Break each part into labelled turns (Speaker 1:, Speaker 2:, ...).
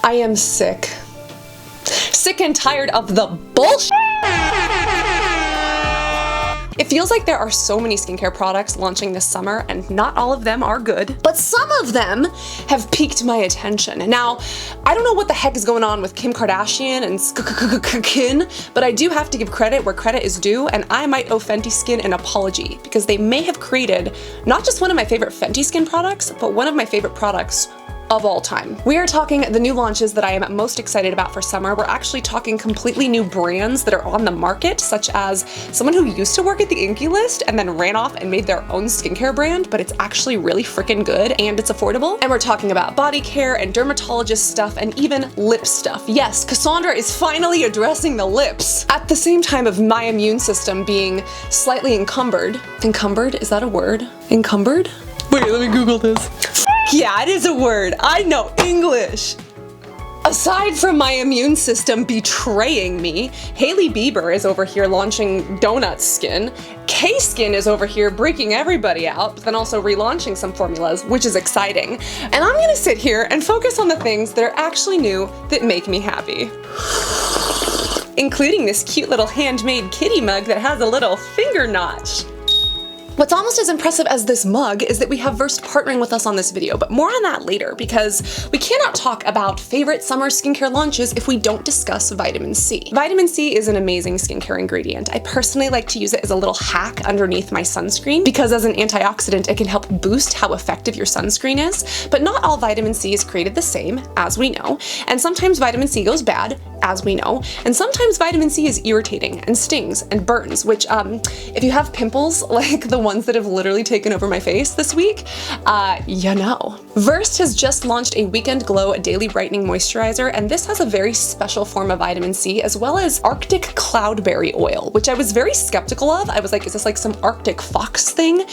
Speaker 1: I am sick. Sick and tired of the bullshit. It feels like there are so many skincare products launching this summer, and not all of them are good, but some of them have piqued my attention. Now, I don't know what the heck is going on with Kim Kardashian and Skin, but I do have to give credit where credit is due, and I might owe Fenty Skin an apology, because they may have created not just one of my favorite Fenty Skin products, but one of my favorite products of all time. We are talking the new launches that I am most excited about for summer. We're actually talking completely new brands that are on the market, such as someone who used to work at the Inky List and then ran off and made their own skincare brand, but it's actually really freaking good and it's affordable. And we're talking about body care and dermatologist stuff and even lip stuff. Yes, Cassandra is finally addressing the lips at the same time of my immune system being slightly encumbered. Encumbered? Is that a word? Encumbered? Wait, let me Google this. Yeah, it is a word. I know English. Aside from my immune system betraying me, Hailey Bieber is over here launching donut skin. K-Skin is over here breaking everybody out, but then also relaunching some formulas, which is exciting. And I'm gonna sit here and focus on the things that are actually new that make me happy. Including this cute little handmade kitty mug that has a little finger notch. What's almost as impressive as this mug is that we have Versed partnering with us on this video, but more on that later because we cannot talk about favorite summer skincare launches if we don't discuss vitamin C. Vitamin C is an amazing skincare ingredient. I personally like to use it as a little hack underneath my sunscreen because as an antioxidant, it can help boost how effective your sunscreen is, but not all vitamin C is created the same, as we know, and sometimes vitamin C goes bad, as we know, and sometimes vitamin C is irritating and stings and burns, which if you have pimples like the ones that have literally taken over my face this week, you know. Versed has just launched a Weekend Glow Daily Brightening Moisturizer, and this has a very special form of vitamin C as well as Arctic Cloudberry oil, which I was very skeptical of. I was like, is this like some Arctic fox thing?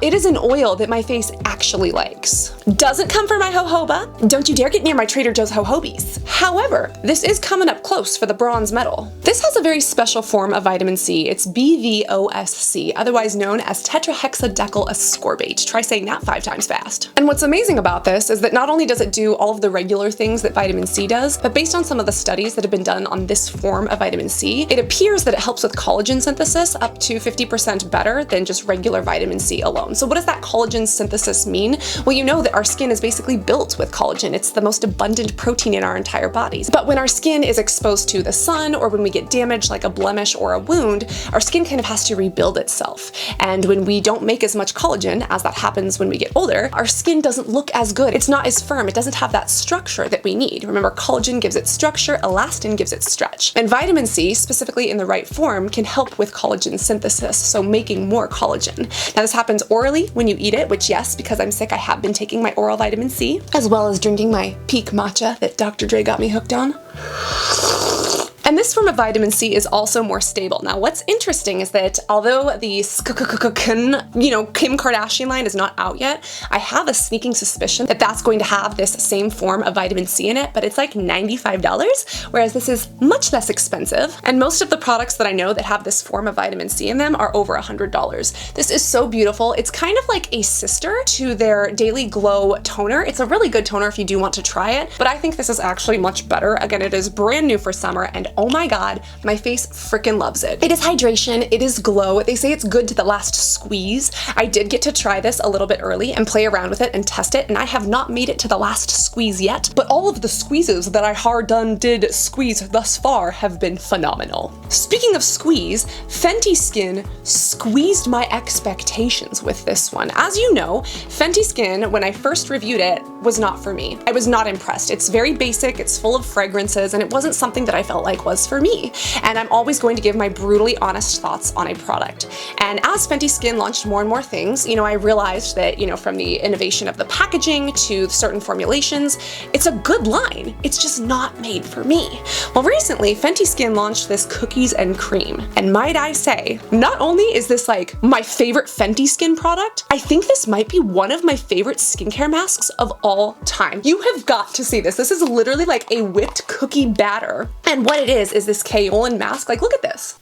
Speaker 1: It is an oil that my face actually likes. Doesn't come from my jojoba. Don't you dare get near my Trader Joe's jojobies. However, this is coming up close for the bronze medal. This has a very special form of vitamin C. It's BVOSC, otherwise known as tetrahexadecyl ascorbate. Try saying that 5 times fast. And what's amazing about this is that not only does it do all of the regular things that vitamin C does, but based on some of the studies that have been done on this form of vitamin C, it appears that it helps with collagen synthesis up to 50% better than just regular vitamin C alone. So what does that collagen synthesis mean? Well, you know that our skin is basically built with collagen. It's the most abundant protein in our entire bodies. But when our skin is exposed to the sun or when we get damaged like a blemish or a wound, our skin kind of has to rebuild itself. And when we don't make as much collagen, as that happens when we get older, our skin doesn't look as good. It's not as firm. It doesn't have that structure that we need. Remember, collagen gives it structure, elastin gives it stretch. And vitamin C, specifically in the right form, can help with collagen synthesis, so making more collagen. Now this happens orally when you eat it, which yes, because I'm sick, I have been taking my oral vitamin C, as well as drinking my peak matcha that Dr. Dre got me hooked on. And this form of vitamin C is also more stable. Now, what's interesting is that although the Kim Kardashian line is not out yet, I have a sneaking suspicion that that's going to have this same form of vitamin C in it, but it's like $95, whereas this is much less expensive. And most of the products that I know that have this form of vitamin C in them are over $100. This is so beautiful. It's kind of like a sister to their Daily Glow toner. It's a really good toner if you do want to try it, but I think this is actually much better. Again, it is brand new for summer, and oh my god, my face freaking loves it. It is hydration, it is glow. They say it's good to the last squeeze. I did get to try this a little bit early and play around with it and test it, and I have not made it to the last squeeze yet, but all of the squeezes that I did squeeze thus far have been phenomenal. Speaking of squeeze, Fenty Skin squeezed my expectations with this one. As you know, Fenty Skin, when I first reviewed it, was not for me. I was not impressed. It's very basic, it's full of fragrances, and it wasn't something that I felt like was for me. And I'm always going to give my brutally honest thoughts on a product. And as Fenty Skin launched more and more things, I realized that, from the innovation of the packaging to certain formulations, it's a good line. It's just not made for me. Well, recently, Fenty Skin launched this cookies and cream. And might I say, not only is this like my favorite Fenty Skin product, I think this might be one of my favorite skincare masks of all time. You have got to see this. This is literally like a whipped cookie batter. And what it is this kaolin mask. Like, look at this.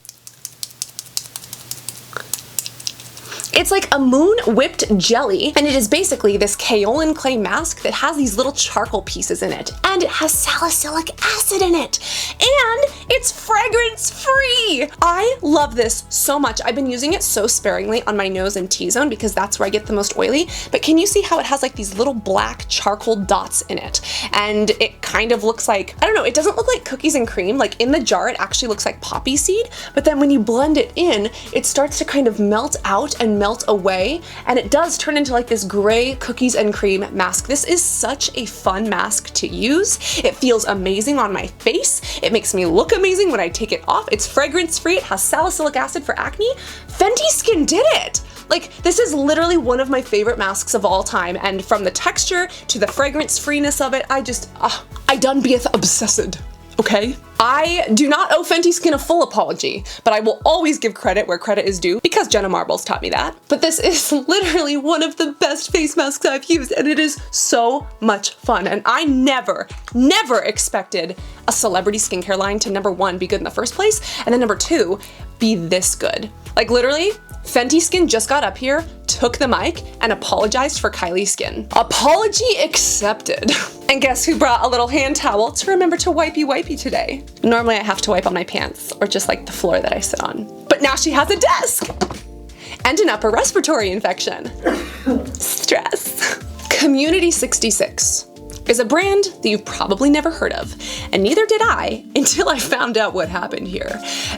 Speaker 1: It's like a moon whipped jelly, and it is basically this kaolin clay mask that has these little charcoal pieces in it, and it has salicylic acid in it, and it's fragrance free. I love this so much. I've been using it so sparingly on my nose and T-zone because that's where I get the most oily, but can you see how it has like these little black charcoal dots in it? And it kind of looks like, I don't know, it doesn't look like cookies and cream. Like in the jar, it actually looks like poppy seed, but then when you blend it in, it starts to kind of melt out and melt away, and it does turn into like this gray cookies and cream mask. This is such a fun mask to use. It feels amazing on my face. It makes me look amazing when I take it off. It's fragrance free. It has salicylic acid for acne. Fenty Skin did it. Like, this is literally one of my favorite masks of all time, and from the texture to the fragrance freeness of it, I done beeth obsessed. Okay? I do not owe Fenty Skin a full apology, but I will always give credit where credit is due because Jenna Marbles taught me that. But this is literally one of the best face masks I've used, and it is so much fun. And I never expected a celebrity skincare line to, number one, be good in the first place, and then number two, be this good. Like literally, Fenty Skin just got up here, took the mic, and apologized for Kylie's skin. Apology accepted. And guess who brought a little hand towel to remember to wipey today? Normally I have to wipe on my pants or just like the floor that I sit on. But now she has a desk and an upper respiratory infection. Stress. Community 66 is a brand that you've probably never heard of, and neither did I until I found out what happened here.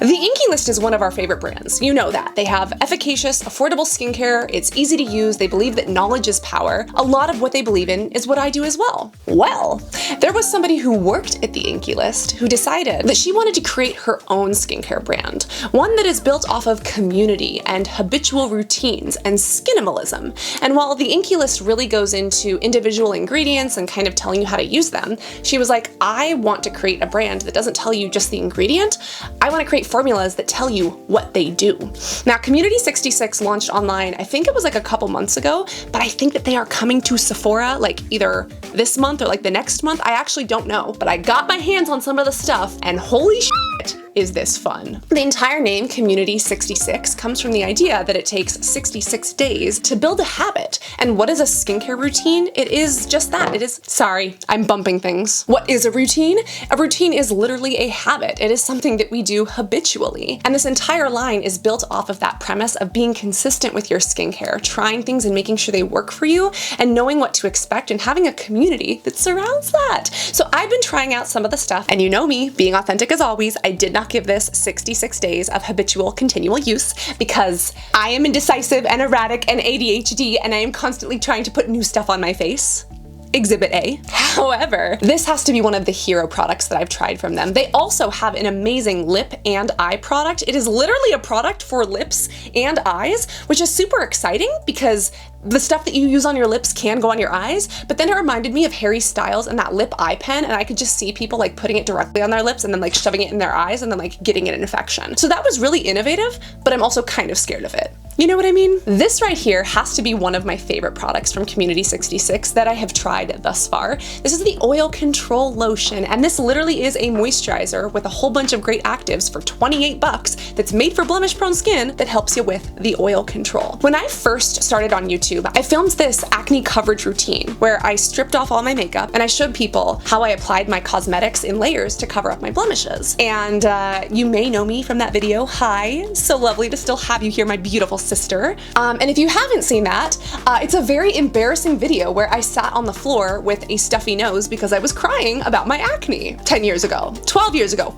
Speaker 1: The Inkey List is one of our favorite brands. You know that. They have efficacious, affordable skincare, it's easy to use, they believe that knowledge is power. A lot of what they believe in is what I do as well. Well, there was somebody who worked at the Inkey List who decided that she wanted to create her own skincare brand, one that is built off of community and habitual routines and skinimalism. And while the Inkey List really goes into individual ingredients and kind of telling you how to use them, she was like, I want to create a brand that doesn't tell you just the ingredient. I want to create formulas that tell you what they do. Now, Community 66 launched online, I think it was like a couple months ago, but I think that they are coming to Sephora like either this month or like the next month. I actually don't know, but I got my hands on some of the stuff and holy shit, is this fun. The entire name Community 66 comes from the idea that it takes 66 days to build a habit. And what is a skincare routine? It is just that. It is, sorry, I'm bumping things. What is a routine? A routine is literally a habit. It is something that we do habitually. And this entire line is built off of that premise of being consistent with your skincare, trying things and making sure they work for you, and knowing what to expect and having a community that surrounds that. So I've been trying out some of the stuff, and you know me, being authentic as always, I did not give this 66 days of habitual continual use because I am indecisive and erratic and ADHD, and I am constantly trying to put new stuff on my face. Exhibit A. However, this has to be one of the hero products that I've tried from them. They also have an amazing lip and eye product. It is literally a product for lips and eyes, which is super exciting because the stuff that you use on your lips can go on your eyes, but then it reminded me of Harry Styles and that lip eye pen, and I could just see people like putting it directly on their lips and then like shoving it in their eyes and then like getting an infection. So that was really innovative, but I'm also kind of scared of it. You know what I mean? This right here has to be one of my favorite products from Community 66 that I have tried thus far. This is the Oil Control Lotion, and this literally is a moisturizer with a whole bunch of great actives for 28 bucks that's made for blemish-prone skin that helps you with the oil control. When I first started on YouTube, I filmed this acne coverage routine where I stripped off all my makeup and I showed people how I applied my cosmetics in layers to cover up my blemishes. And you may know me from that video. Hi, so lovely to still have you here, my beautiful sister. And if you haven't seen that, it's a very embarrassing video where I sat on the floor with a stuffy nose because I was crying about my acne 10 years ago, 12 years ago.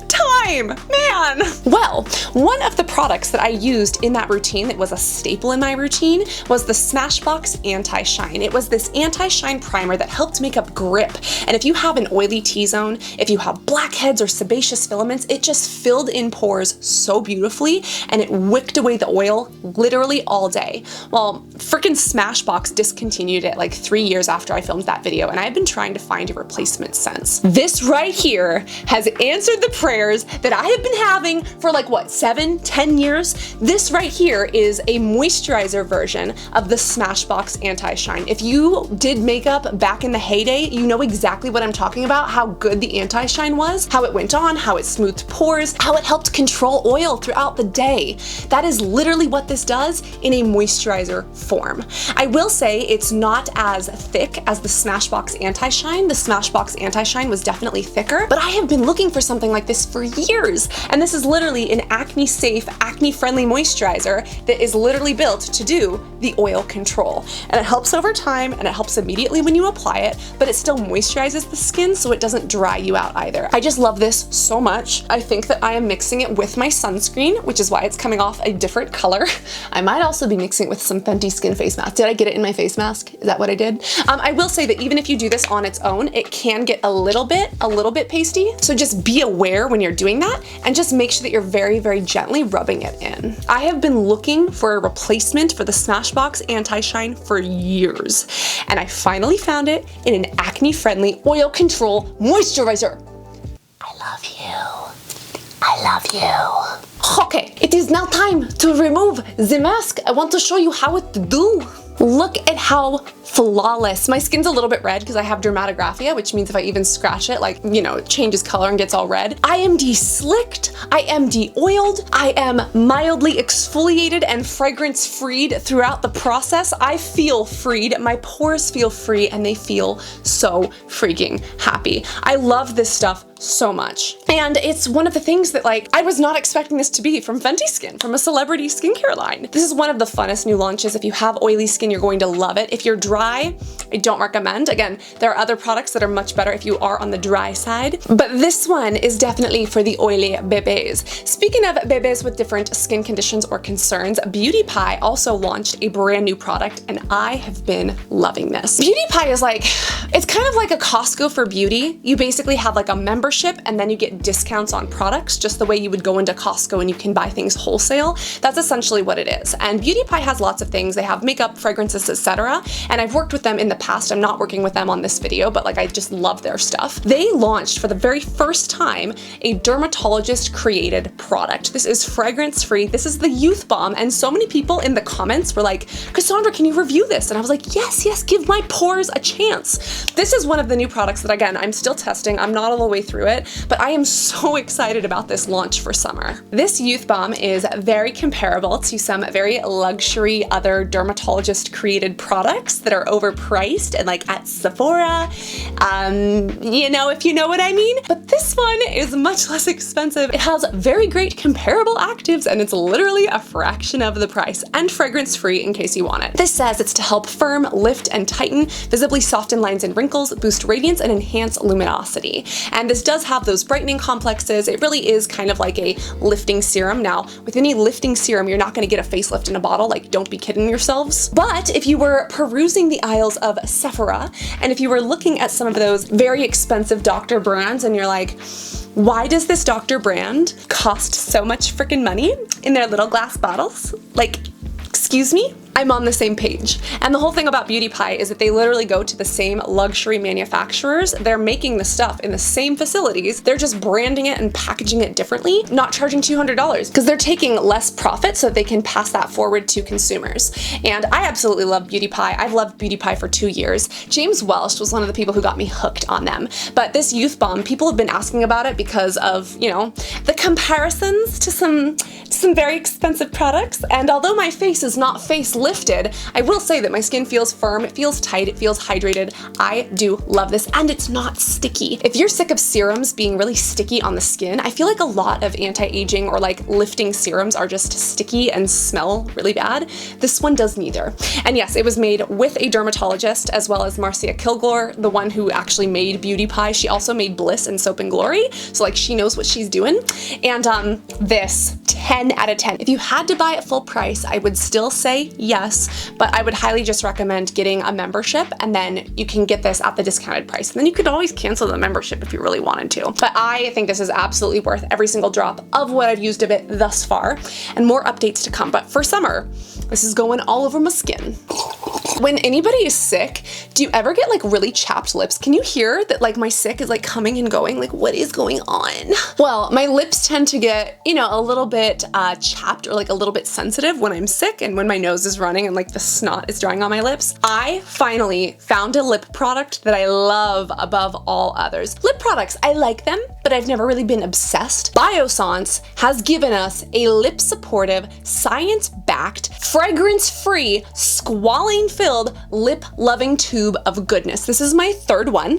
Speaker 1: Time, man. Well, one of the products that I used in that routine that was a staple in my routine was the Smashbox Anti-Shine. It was this anti-shine primer that helped make up grip. And if you have an oily T-zone, if you have blackheads or sebaceous filaments, it just filled in pores so beautifully and it wicked away the oil literally all day. Well, frickin' Smashbox discontinued it like 3 years after I filmed that video, and I've been trying to find a replacement since. This right here has answered the prayers that I have been having for like what, 7, 10 years. This right here is a moisturizer version of the Smashbox Anti-Shine. If you did makeup back in the heyday, you know exactly what I'm talking about, how good the Anti-Shine was, how it went on, how it smoothed pores, how it helped control oil throughout the day. That is literally what this does in a moisturizer form. I will say it's not as thick as the Smashbox Anti-Shine. The Smashbox Anti-Shine was definitely thicker, but I have been looking for something like this for years. And this is literally an acne-safe, acne-friendly moisturizer that is literally built to do the oil control. And it helps over time, and it helps immediately when you apply it, but it still moisturizes the skin so it doesn't dry you out either. I just love this so much. I think that I am mixing it with my sunscreen, which is why it's coming off a different color. I might also be mixing it with some Fenty Skin face mask. Did I get it in my face mask? Is that what I did? I will say that even if you do this on its own, it can get a little bit pasty. So just be aware when you're doing that, and just make sure that you're very, very gently rubbing it in. I have been looking for a replacement for the Smashbox Anti-Shine for years, and I finally found it in an acne-friendly oil control moisturizer. I love you. I love you. Okay, it is now time to remove the mask. I want to show you how it do. Look at how flawless. My skin's a little bit red because I have dermatographia, which means if I even scratch it, like, you know, it changes color and gets all red. I am de-slicked, I am de-oiled, I am mildly exfoliated and fragrance-freed throughout the process. I feel freed, my pores feel free, and they feel so freaking happy. I love this stuff so much. And it's one of the things that, like, I was not expecting this to be from Fenty Skin, from a celebrity skincare line. This is one of the funnest new launches. If you have oily skin, you're going to love it. If you're dry, I don't recommend. Again, there are other products that are much better if you are on the dry side, but this one is definitely for the oily bebés. Speaking of bebés with different skin conditions or concerns, BeYoutiful also launched a brand new product, and I have been loving this. BeYoutiful is like, it's kind of like a Costco for beauty. You basically have like a membership, and then you get discounts on products, just the way you would go into Costco and you can buy things wholesale. That's essentially what it is. And BeYoutiful has lots of things. They have makeup, fragrances, etc. And I've worked with them in the past. I'm not working with them on this video, but like, I just love their stuff. They launched for the very first time a dermatologist created product. This is fragrance free. This is the Youth Balm. And so many people in the comments were like, Cassandra, can you review this? And I was like, yes, yes, give my pores a chance. This is one of the new products that, again, I'm still testing. I'm not all the way through it, but I am so excited about this launch for summer. This Youth Balm is very comparable to some very luxury other dermatologist created products that are overpriced and like at Sephora, you know, if you know what I mean. But this one is much less expensive. It has very great comparable actives, and it's literally a fraction of the price, and fragrance free in case you want it. This says it's to help firm, lift, and tighten, visibly soften lines and wrinkles, boost radiance, and enhance luminosity. And this does have those brightening complexes. It really is kind of like a lifting serum. Now, with any lifting serum, you're not gonna get a facelift in a bottle, like, don't be kidding yourselves. But if you were perusing the aisles of Sephora, and if you were looking at some of those very expensive doctor brands, and you're like, why does this doctor brand cost so much freaking money in their little glass bottles? Like, excuse me? I'm on the same page. And the whole thing about BeYoutiful is that they literally go to the same luxury manufacturers. They're making the stuff in the same facilities. They're just branding it and packaging it differently, not charging $200, because they're taking less profit so that they can pass that forward to consumers. And I absolutely love BeYoutiful. I've loved BeYoutiful for 2 years. James Welsh was one of the people who got me hooked on them. But this Youth Balm, people have been asking about it because of, you know, the comparisons to some very expensive products. And although my face is not face lifted, I will say that my skin feels firm, it feels tight, it feels hydrated. I do love this, and it's not sticky. If you're sick of serums being really sticky on the skin, I feel like a lot of anti-aging or like lifting serums are just sticky and smell really bad. This one does neither. And yes, it was made with a dermatologist, as well as Marcia Kilgore, the one who actually made BeYoutiful. She also made Bliss and Soap and Glory, so like she knows what she's doing. And this, 10 out of 10. If you had to buy it full price, I would still say yes, but I would highly just recommend getting a membership, and then you can get this at the discounted price. And then you could always cancel the membership if you really wanted to. But I think this is absolutely worth every single drop of what I've used of it thus far, and more updates to come. But for summer, this is going all over my skin. When anybody is sick, do you ever get like really chapped lips? Can you hear that like my sick is like coming and going? Like what is going on? Well, my lips tend to get, you know, a little bit chapped or like a little bit sensitive when I'm sick and when my nose is running and like the snot is drying on my lips. I finally found a lip product that I love above all others. Lip products, I like them, but I've never really been obsessed. Biosance has given us a lip supportive, science-backed, fragrance-free, squalane-filled, lip-loving tube of goodness. This is my third one.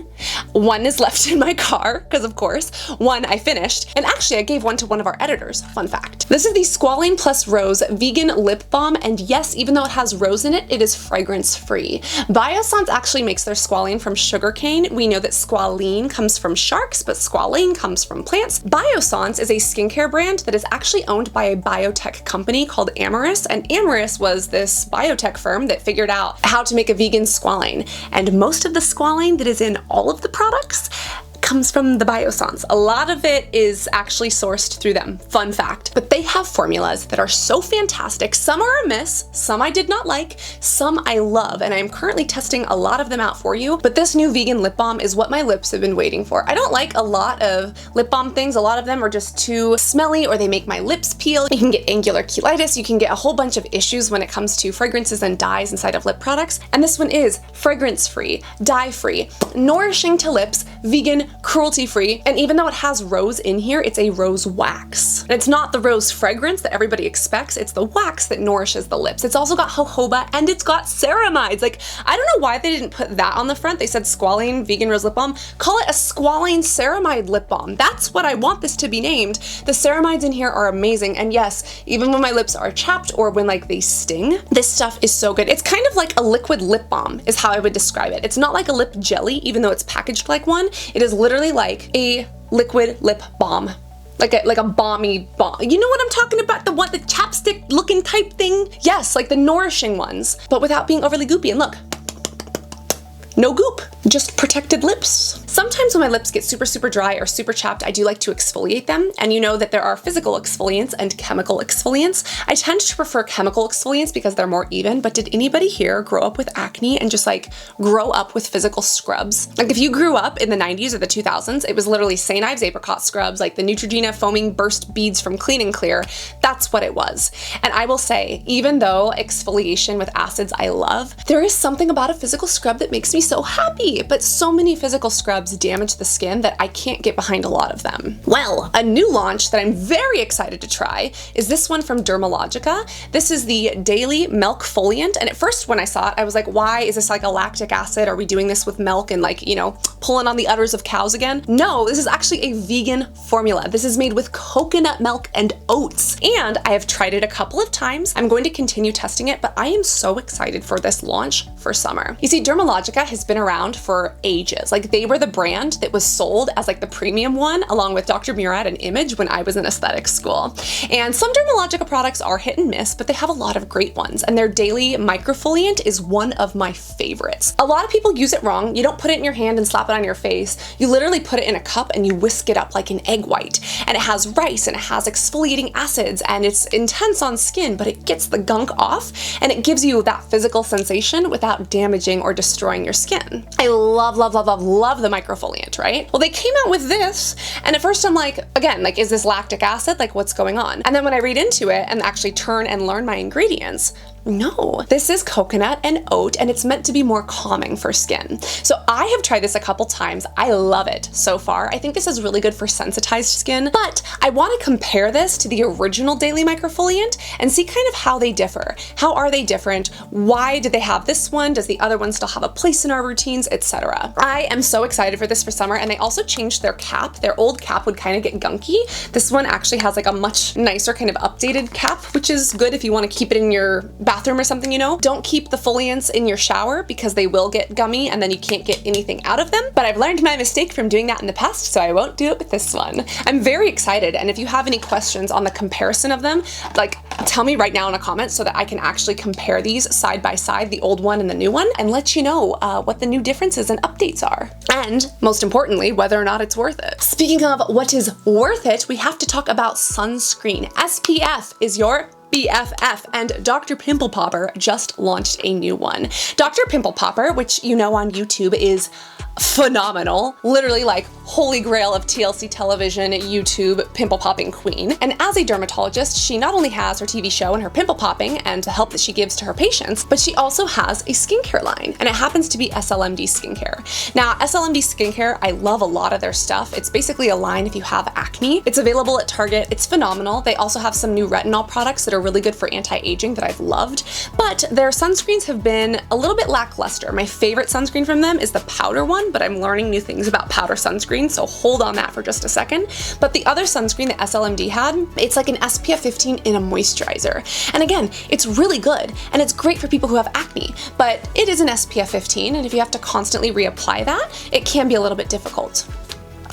Speaker 1: One is left in my car, because of course. One I finished, and actually I gave one to one of our editors, fun fact. This is the Squalane Plus Rose Vegan Lip Balm, and yes, even though it has rose in it, it is fragrance-free. Biosance actually makes their squalane from sugarcane. We know that squalene comes from sharks, but squalane comes from plants. Biosance is a skincare brand that is actually owned by a biotech company called Amyris, and Amyris was this biotech firm that figured out how to make a vegan squalane. And most of the squalane that is in all of the products comes from the Biosance. A lot of it is actually sourced through them, fun fact. But they have formulas that are so fantastic. Some are a miss, some I did not like, some I love, and I'm currently testing a lot of them out for you. But this new vegan lip balm is what my lips have been waiting for. I don't like a lot of lip balm things. A lot of them are just too smelly or they make my lips peel. You can get angular cheilitis, you can get a whole bunch of issues when it comes to fragrances and dyes inside of lip products. And this one is fragrance-free, dye-free, nourishing to lips, vegan, cruelty-free, and even though it has rose in here, it's a rose wax. And it's not the rose fragrance that everybody expects, it's the wax that nourishes the lips. It's also got jojoba and it's got ceramides. Like, I don't know why they didn't put that on the front. They said squalane vegan rose lip balm. Call it a squalane ceramide lip balm. That's what I want this to be named. The ceramides in here are amazing, and yes, even when my lips are chapped or when like they sting, this stuff is so good. It's kind of like a liquid lip balm is how I would describe it. It's not like a lip jelly, even though it's packaged like one. It is literally like a liquid lip balm. Like a balmy balm. You know what I'm talking about? The chapstick looking type thing? Yes, like the nourishing ones, but without being overly goopy. And look, no goop, just protected lips. Sometimes when my lips get super dry or super chapped, I do like to exfoliate them. And you know that there are physical exfoliants and chemical exfoliants. I tend to prefer chemical exfoliants because they're more even, but did anybody here grow up with acne and just like grow up with physical scrubs? Like if you grew up in the 90s or the 2000s, it was literally St. Ives apricot scrubs, like the Neutrogena foaming burst beads from Clean and Clear. That's what it was. And I will say, even though exfoliation with acids I love, there is something about a physical scrub that makes me so happy, but so many physical scrubs damage the skin that I can't get behind a lot of them. Well, a new launch that I'm very excited to try is this one from Dermalogica. This is the Daily Milk Foliant, and at first when I saw it, I was like, why is this like a lactic acid? Are we doing this with milk and like, you know, pulling on the udders of cows again? No, this is actually a vegan formula. This is made with coconut milk and oats, and I have tried it a couple of times. I'm going to continue testing it, but I am so excited for this launch for summer. You see, Dermalogica has been around for ages. Like they were the brand that was sold as like the premium one along with Dr. Murad and Image when I was in aesthetic school. And some Dermalogica products are hit and miss, but they have a lot of great ones, and their Daily Microfoliant is one of my favorites. A lot of people use it wrong. You don't put it in your hand and slap it on your face. You literally put it in a cup and you whisk it up like an egg white. And it has rice and it has exfoliating acids and it's intense on skin, but it gets the gunk off and it gives you that physical sensation without damaging or destroying your skin. I love the microfoliant, right? Well, they came out with this, and at first I'm like, again, like, is this lactic acid? Like, what's going on? And then when I read into it and actually turn and learn my ingredients, no, this is coconut and oat, and it's meant to be more calming for skin. So I have tried this a couple times. I love it so far. I think this is really good for sensitized skin, but I want to compare this to the original Daily Microfoliant and see kind of how they differ. How are they different? Why did they have this one? Does the other one still have a place in our routines, etc.? I am so excited for this for summer, and they also changed their cap. Their old cap would kind of get gunky. This one actually has like a much nicer kind of updated cap, which is good if you want to keep it in your bathroom or something, you know. Don't keep the foliants in your shower because they will get gummy and then you can't get anything out of them. But I've learned my mistake from doing that in the past, so I won't do it with this one. I'm very excited, and if you have any questions on the comparison of them, like, tell me right now in a comment so that I can actually compare these side by side, the old one and the new one, and let you know what the new differences and updates are. And most importantly, whether or not it's worth it. Speaking of what is worth it, we have to talk about sunscreen. SPF is your BFF, and Dr. Pimple Popper just launched a new one. Dr. Pimple Popper, which you know on YouTube is phenomenal, literally like holy grail of TLC television, YouTube pimple popping queen. And as a dermatologist, she not only has her TV show and her pimple popping and the help that she gives to her patients, but she also has a skincare line, and it happens to be SLMD skincare. Now, SLMD skincare, I love a lot of their stuff. It's basically a line if you have acne. It's available at Target. It's phenomenal. They also have some new retinol products that are really good for anti-aging that I've loved, but their sunscreens have been a little bit lackluster. My favorite sunscreen from them is the powder one, but I'm learning new things about powder sunscreen, so hold on that for just a second. But the other sunscreen that SLMD had, it's like an SPF 15 in a moisturizer. And again, it's really good, and it's great for people who have acne, but it is an SPF 15, and if you have to constantly reapply that, it can be a little bit difficult.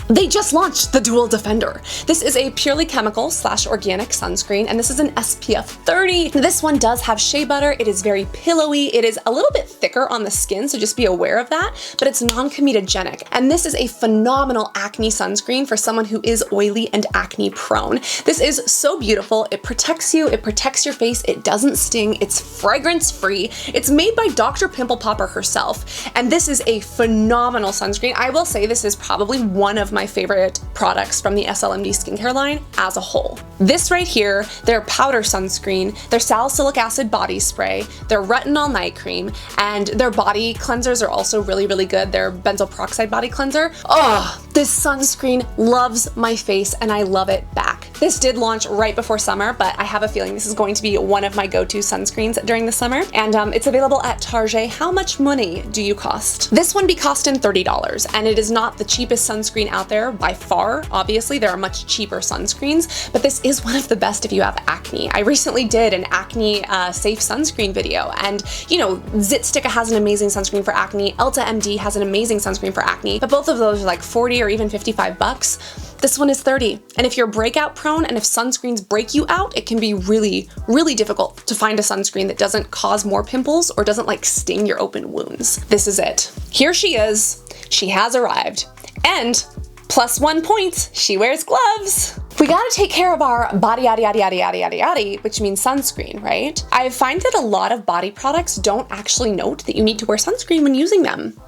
Speaker 1: They just launched the Dual Defender. This is a purely chemical / organic sunscreen, and this is an SPF 30. This one does have shea butter. It is very pillowy. It is a little bit thicker on the skin, so just be aware of that, but it's non-comedogenic. And this is a phenomenal acne sunscreen for someone who is oily and acne prone. This is so beautiful. It protects you. It protects your face. It doesn't sting. It's fragrance-free. It's made by Dr. Pimple Popper herself, and this is a phenomenal sunscreen. I will say this is probably one of my favorite products from the SLMD skincare line as a whole. This right here, their powder sunscreen, their salicylic acid body spray, their retinol night cream, and their body cleansers are also really, really good. Their benzoyl peroxide body cleanser. Oh, this sunscreen loves my face, and I love it back. This did launch right before summer, but I have a feeling this is going to be one of my go-to sunscreens during the summer, and it's available at Target. How much money do you cost? This one be costing $30, and it is not the cheapest sunscreen out there by far. Obviously, there are much cheaper sunscreens, but this is one of the best if you have acne. I recently did an acne safe sunscreen video, and you know, Zitsticka has an amazing sunscreen for acne, SLMD has an amazing sunscreen for acne, but both of those are like 40 or even 55 bucks. This one is 30. And if you're breakout prone and if sunscreens break you out, it can be really, really difficult to find a sunscreen that doesn't cause more pimples or doesn't like sting your open wounds. This is it. Here she is. She has arrived. And +1 point, she wears gloves. We gotta take care of our body yaddy yaddy yaddy yaddy yaddy yaddy, which means sunscreen, right? I find that a lot of body products don't actually note that you need to wear sunscreen when using them.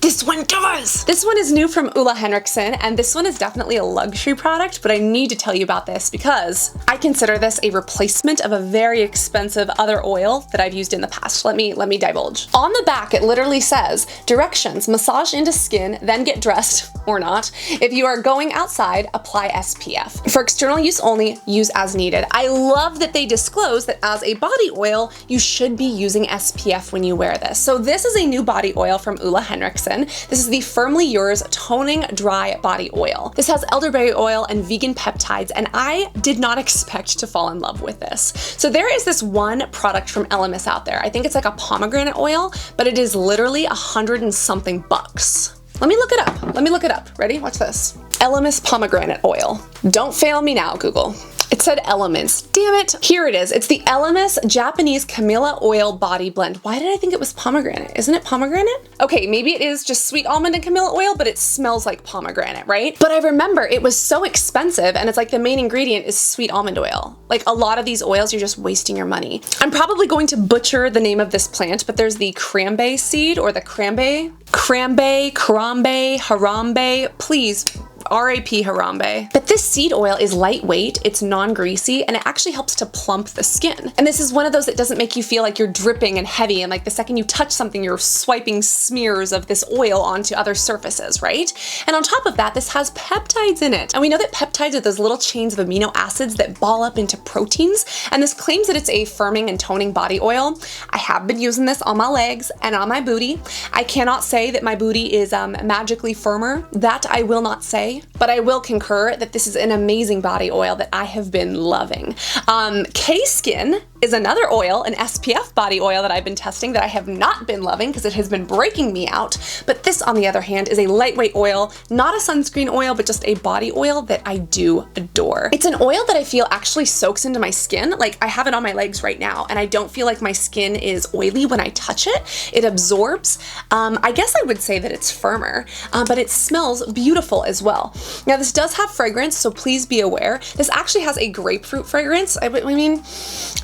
Speaker 1: This one does! This one is new from Ole Henriksen, and this one is definitely a luxury product, but I need to tell you about this because I consider this a replacement of a very expensive other oil that I've used in the past. Let me divulge. On the back, it literally says, directions, massage into skin, then get dressed, or not. If you are going outside, apply SPF. For external use only, use as needed. I love that they disclose that as a body oil, you should be using SPF when you wear this. So this is a new body oil from Ole Henriksen. This is the Firmly Yours Toning Dry Body Oil. This has elderberry oil and vegan peptides, and I did not expect to fall in love with this. So there is this one product from Elemis out there. I think it's like a pomegranate oil, but it is literally $100 and something bucks. Let me look it up. Let me look it up. Ready? Watch this. Elemis pomegranate oil. Don't fail me now, Google. It said elements. Damn it. Here it is. It's the Elemis Japanese Camellia Oil Body Blend. Why did I think it was pomegranate? Isn't it pomegranate? Okay, maybe it is just sweet almond and camellia oil, but it smells like pomegranate, right? But I remember it was so expensive, and it's like the main ingredient is sweet almond oil. Like a lot of these oils, you're just wasting your money. I'm probably going to butcher the name of this plant, but there's the crambe seed or the crambe, harambe, please. R.I.P. Harambe. But this seed oil is lightweight, it's non-greasy, and it actually helps to plump the skin. And this is one of those that doesn't make you feel like you're dripping and heavy, and like the second you touch something, you're swiping smears of this oil onto other surfaces, right? And on top of that, this has peptides in it. And we know that peptides are those little chains of amino acids that ball up into proteins, and this claims that it's a firming and toning body oil. I have been using this on my legs and on my booty. I cannot say that my booty is magically firmer. That I will not say. But I will concur that this is an amazing body oil that I have been loving. Skin is another oil, an SPF body oil that I've been testing that I have not been loving because it has been breaking me out. But this, on the other hand, is a lightweight oil, not a sunscreen oil, but just a body oil that I do adore. It's an oil that I feel actually soaks into my skin. Like, I have it on my legs right now, and I don't feel like my skin is oily when I touch it. It absorbs. I guess I would say that it's firmer, but it smells beautiful as well. Now, this does have fragrance, so please be aware. This actually has a grapefruit fragrance. I mean,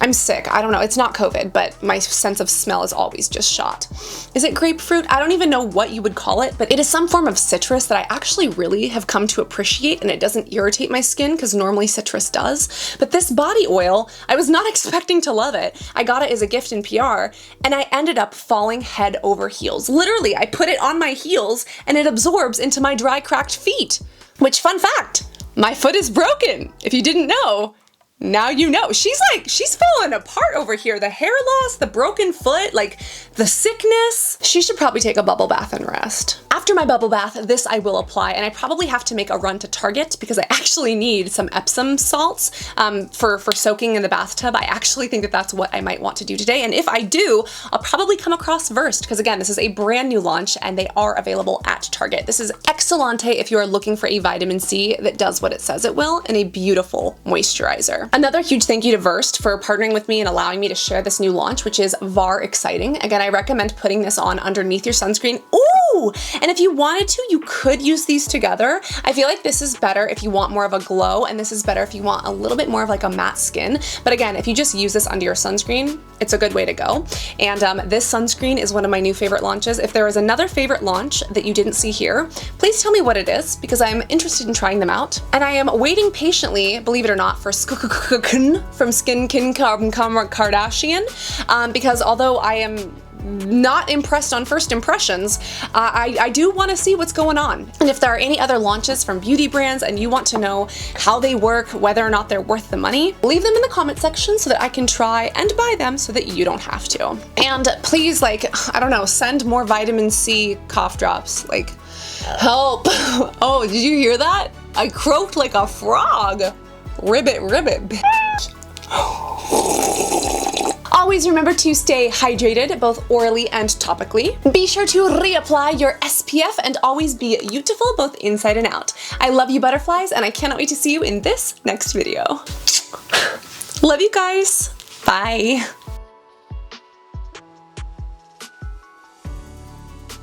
Speaker 1: I'm sick. I don't know. It's not COVID, but my sense of smell is always just shot. Is it grapefruit? I don't even know what you would call it, but it is some form of citrus that I actually really have come to appreciate, and it doesn't irritate my skin because normally citrus does. But this body oil, I was not expecting to love it. I got it as a gift in PR, and I ended up falling head over heels. Literally, I put it on my heels, and it absorbs into my dry, cracked feet. Which, fun fact, my foot is broken. If you didn't know, now you know. She's falling apart over here. The hair loss, the broken foot, like the sickness. She should probably take a bubble bath and rest. After my bubble bath, this I will apply, and I probably have to make a run to Target because I actually need some Epsom salts for soaking in the bathtub. I actually think that that's what I might want to do today, and if I do, I'll probably come across Versed because, again, this is a brand new launch and they are available at Target. This is Exfoliant if you are looking for a vitamin C that does what it says it will, and a beautiful moisturizer. Another huge thank you to Versed for partnering with me and allowing me to share this new launch, which is VAR Exciting. Again, I recommend putting this on underneath your sunscreen. Ooh! And if you wanted to, you could use these together. I feel like this is better if you want more of a glow, and this is better if you want a little bit more of like a matte skin. But again, if you just use this under your sunscreen, it's a good way to go. And this sunscreen is one of my new favorite launches. If there is another favorite launch that you didn't see here, please tell me what it is because I'm interested in trying them out. And I am waiting patiently, believe it or not, for from Skin Kardashian because although I am not impressed on first impressions, I do want to see what's going on. And if there are any other launches from beauty brands and you want to know how they work, whether or not they're worth the money, leave them in the comment section so that I can try and buy them so that you don't have to. And please, like, I don't know, send more vitamin C cough drops. Like, help. Oh, did you hear that? I croaked like a frog. Ribbit, ribbit, bitch. Always remember to stay hydrated, both orally and topically. Be sure to reapply your SPF and always be beautiful both inside and out. I love you, butterflies, and I cannot wait to see you in this next video. Love you guys. Bye.